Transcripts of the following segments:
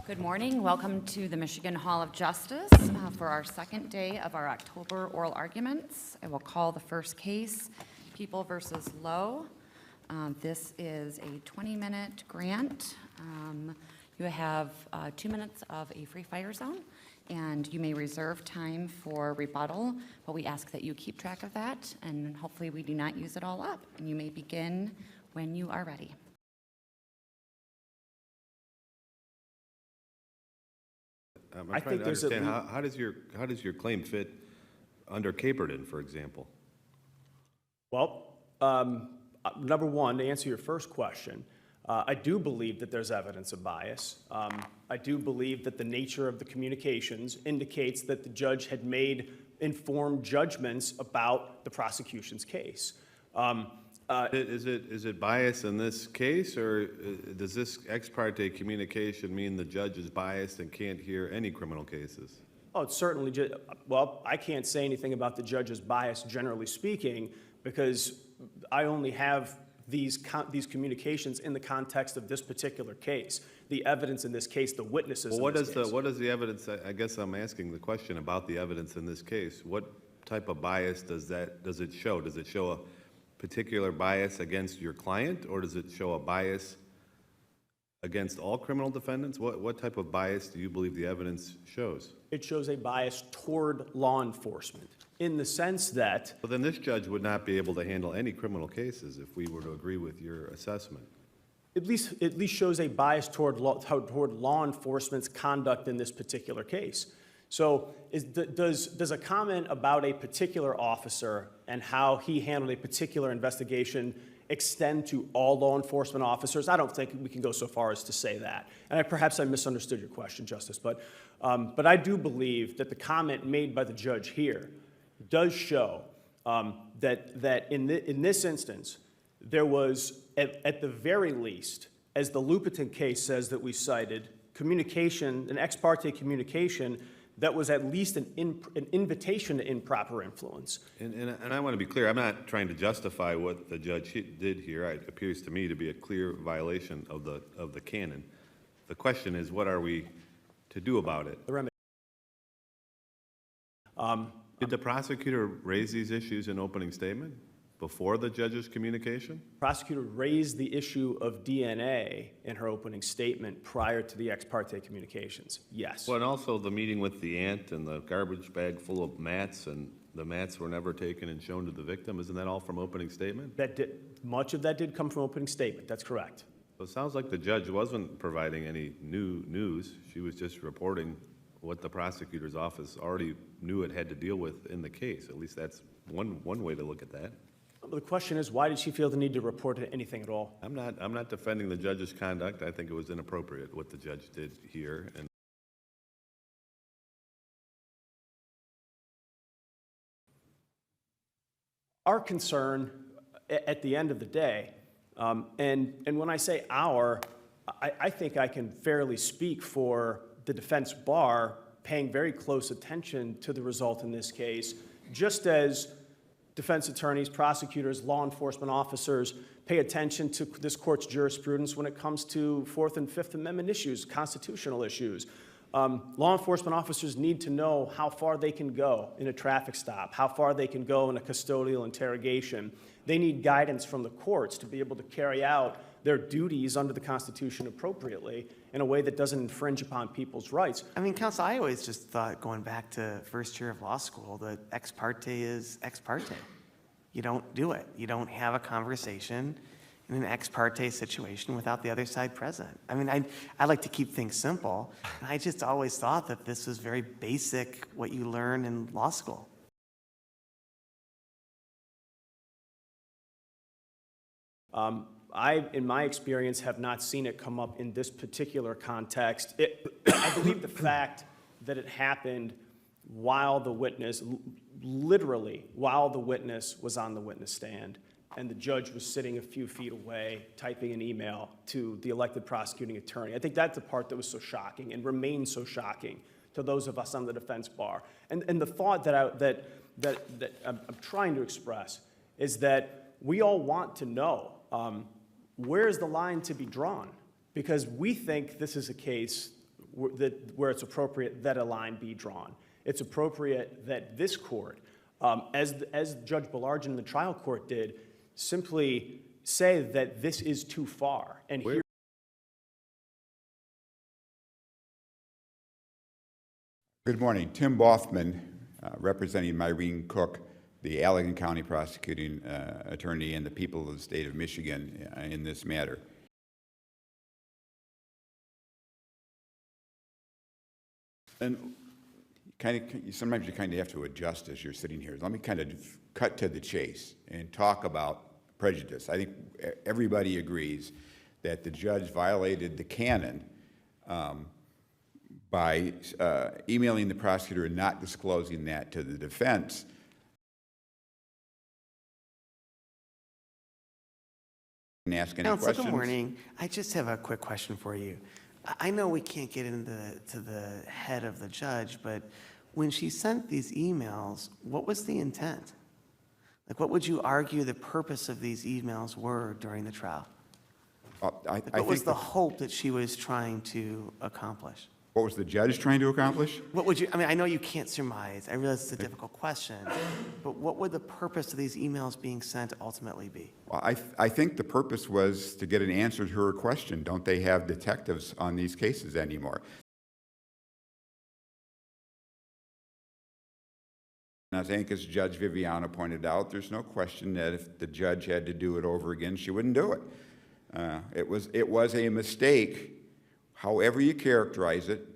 Good morning. Welcome to the Michigan Hall of Justice for our second day of our October oral arguments. I will call the first case, People versus Loew. This is a 20-minute grant. You have 2 minutes of a free fire zone, and you may reserve time for rebuttal, but we ask that you keep track of that, and hopefully we do not use it all up. And you may begin when you are ready. I'm trying to understand how does your claim fit under Caperton, for example? Well, number one, to answer your first question, I do believe that there's evidence of bias. I do believe that the nature of the communications indicates that the judge had made informed judgments about the prosecution's case. Is it bias in this case, or does this ex parte communication mean the judge is biased and can't hear any criminal cases? Oh, it's certainly, well, I can't say anything about the judge's bias, generally speaking, because I only have these communications in the context of this particular case. The evidence in this case, the witnesses in this case. What is the evidence? I guess I'm asking the question about the evidence in this case. What type of bias does it show? Does it show a particular bias against your client, or does it show a bias against all criminal defendants? What type of bias do you believe the evidence shows? It shows a bias toward law enforcement, in the sense that... Well, then this judge would not be able to handle any criminal cases if we were to agree with your assessment. At least shows a bias toward law enforcement's conduct in this particular case. So does a comment about a particular officer and how he handled a particular investigation extend to all law enforcement officers? I don't think we can go so far as to say that. And perhaps I misunderstood your question, Justice, but I do believe that the comment made by the judge here does show that in this instance, there was, at the very least, as the Loew case says that we cited, communication, an ex parte communication that was at least an invitation to improper influence. And I want to be clear, I'm not trying to justify what the judge did here. It appears to me to be a clear violation of the canon. The question is, what are we to do about it? Did the prosecutor raise these issues in opening statement before the judge's communication? Prosecutor raised the issue of DNA in her opening statement prior to the ex parte communications, yes. Well, and also the meeting with the aunt and the garbage bag full of mats, and the mats were never taken and shown to the victim. Isn't that all from opening statement? Much of that did come from opening statement, that's correct. So it sounds like the judge wasn't providing any new news. She was just reporting what the prosecutor's office already knew it had to deal with in the case. At least that's one way to look at that. The question is, why did she feel the need to report anything at all? I'm not defending the judge's conduct. I think it was inappropriate what the judge did here. And our concern at the end of the day, and when I say our, I think I can fairly speak for the defense bar paying very close attention to the result in this case, just as defense attorneys, prosecutors, law enforcement officers pay attention to this court's jurisprudence when it comes to Fourth and Fifth Amendment issues, constitutional issues. Law enforcement officers need to know how far they can go in a traffic stop, how far they can go in a custodial interrogation. They need guidance from the courts to be able to carry out their duties under the Constitution appropriately in a way that doesn't infringe upon people's rights. I mean, counsel, I always just thought, going back to first year of law school, that ex parte is ex parte. You don't do it. You don't have a conversation in an ex parte situation without the other side present. I mean, I like to keep things simple, and I just always thought that this was very basic, what you learn in law school. I, in my experience, have not seen it come up in this particular context. I believe the fact that it happened while the witness, literally while the witness was on the witness stand, and the judge was sitting a few feet away typing an email to the elected prosecuting attorney. I think that's the part that was so shocking and remains so shocking to those of us on the defense bar. And the thought that I'm trying to express is that we all want to know where's the line to be drawn, because we think this is a case where it's appropriate that a line be drawn. It's appropriate that this court, as Judge Belargin in the trial court did, simply say that this is too far. And here. Good morning. Tim Bothman, representing Myrene Cook, the Allegan County prosecuting attorney and the people of the state of Michigan in this matter. And sometimes you kind of have to adjust as you're sitting here. Let me kind of cut to the chase and talk about prejudice. I think everybody agrees that the judge violated the canon by emailing the prosecutor and not disclosing that to the defense. And ask any Counsel, questions. good morning. I just have a quick question for you. I know we can't get into the head of the judge, but when she sent these emails, what was the intent? Like, what would you argue the purpose of these emails were during the trial? What was the hope that she was trying to accomplish? What was the judge trying to accomplish? What would you, I mean, I know you can't surmise. I realize it's a difficult question, but what would the purpose of these emails being sent ultimately be? Well, I think the purpose was to get an answer to her question. Don't they have detectives on these cases anymore? And I think, as Judge Viviano pointed out, there's no question that if the judge had to do it over again, she wouldn't do it. It was a mistake, however you characterize it.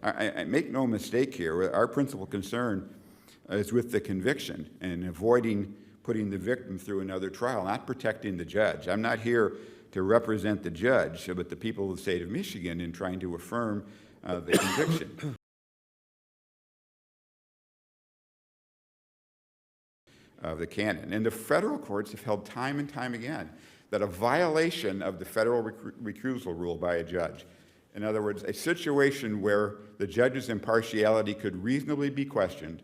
I make no mistake here. Our principal concern is with the conviction and avoiding putting the victim through another trial, not protecting the judge. I'm not here to represent the judge, but the people of the state of Michigan in trying to affirm the conviction. Of the canon. And the federal courts have held time and time again that a violation of the federal recusal rule by a judge, in other words, a situation where the judge's impartiality could reasonably be questioned,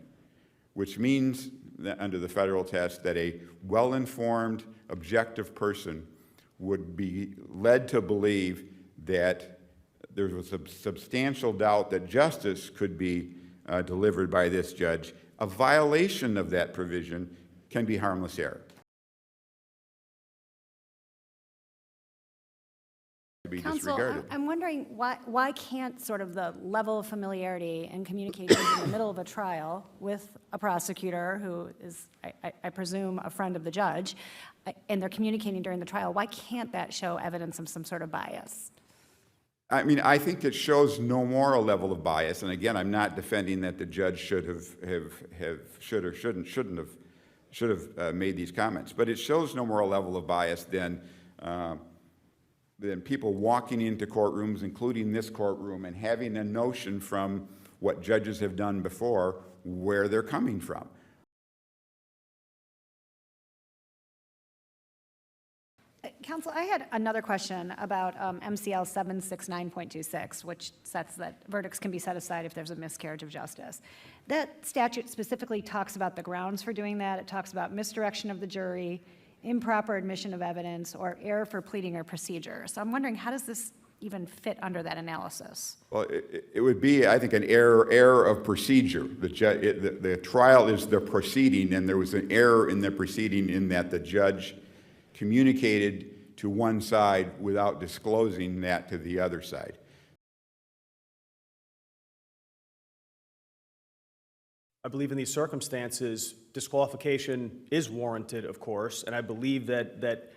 which means that under the federal test that a well-informed, objective person would be led to believe that there was a substantial doubt that justice could be delivered by this judge. A violation of that provision can be harmless error. To be Counsel, disregarded. I'm wondering why can't sort of the level of familiarity and communication in the middle of a trial with a prosecutor who is, I presume, a friend of the judge, and they're communicating during the trial, why can't that show evidence of some sort of bias? I mean, I think it shows no moral level of bias. And again, I'm not defending that the judge should have made these comments, but it shows no moral level of bias than people walking into courtrooms, including this courtroom, and having a notion from what judges have done before where they're coming from. Counsel, I had another question about MCL 769.26, which sets that verdicts can be set aside if there's a miscarriage of justice. That statute specifically talks about the grounds for doing that. It talks about misdirection of the jury, improper admission of evidence, or error for pleading or procedure. So I'm wondering, how does this even fit under that analysis? Well, it would be, I think, an error of procedure. The trial is the proceeding, and there was an error in the proceeding in that the judge communicated to one side without disclosing that to the other side. I believe in these circumstances, disqualification is warranted, of course, and I believe that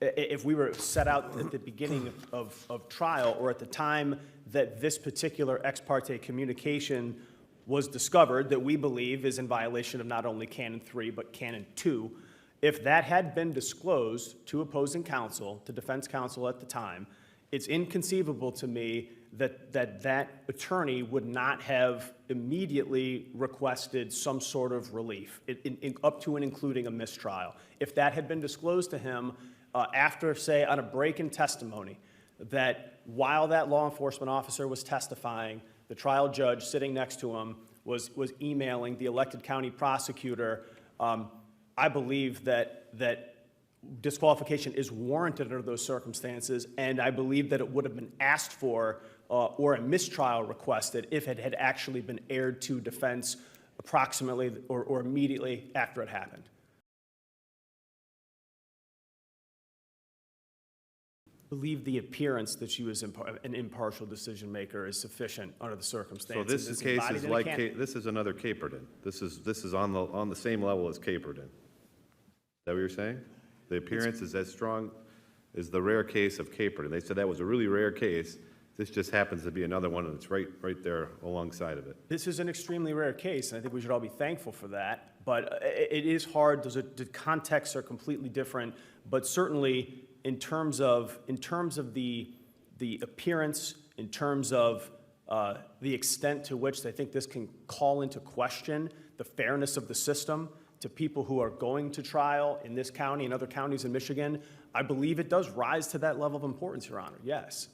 if we were set out at the beginning of trial or at the time that this particular ex parte communication was discovered, that we believe is in violation of not only Canon 3 but Canon 2, if that had been disclosed to opposing counsel, to defense counsel at the time, it's inconceivable to me that attorney would not have immediately requested some sort of relief, up to and including a mistrial. If that had been disclosed to him after, say, on a break in testimony, that while that law enforcement officer was testifying, the trial judge sitting next to him was emailing the elected county prosecutor, I believe that disqualification is warranted under those circumstances, and I believe that it would have been asked for or a mistrial requested if it had actually been aired to defense approximately or immediately after it happened. I believe the appearance that she was an impartial decision maker is sufficient under the So circumstances. this It's case embodied is in a like, canon. this is another Caperton. This is on the same level as Caperton. Is that what you're saying? The appearance is as strong as the rare case of Caperton. They said that was a really rare case. This just happens to be another one, and it's right there alongside of it. This is an extremely rare case, and I think we should all be thankful for that. But it is hard. The contexts are completely different. But certainly, in terms of the appearance, in terms of the extent to which I think this can call into question the fairness of the system to people who are going to trial in this county and other counties in Michigan, I believe it does rise to that level of importance, Your Honor. Yes.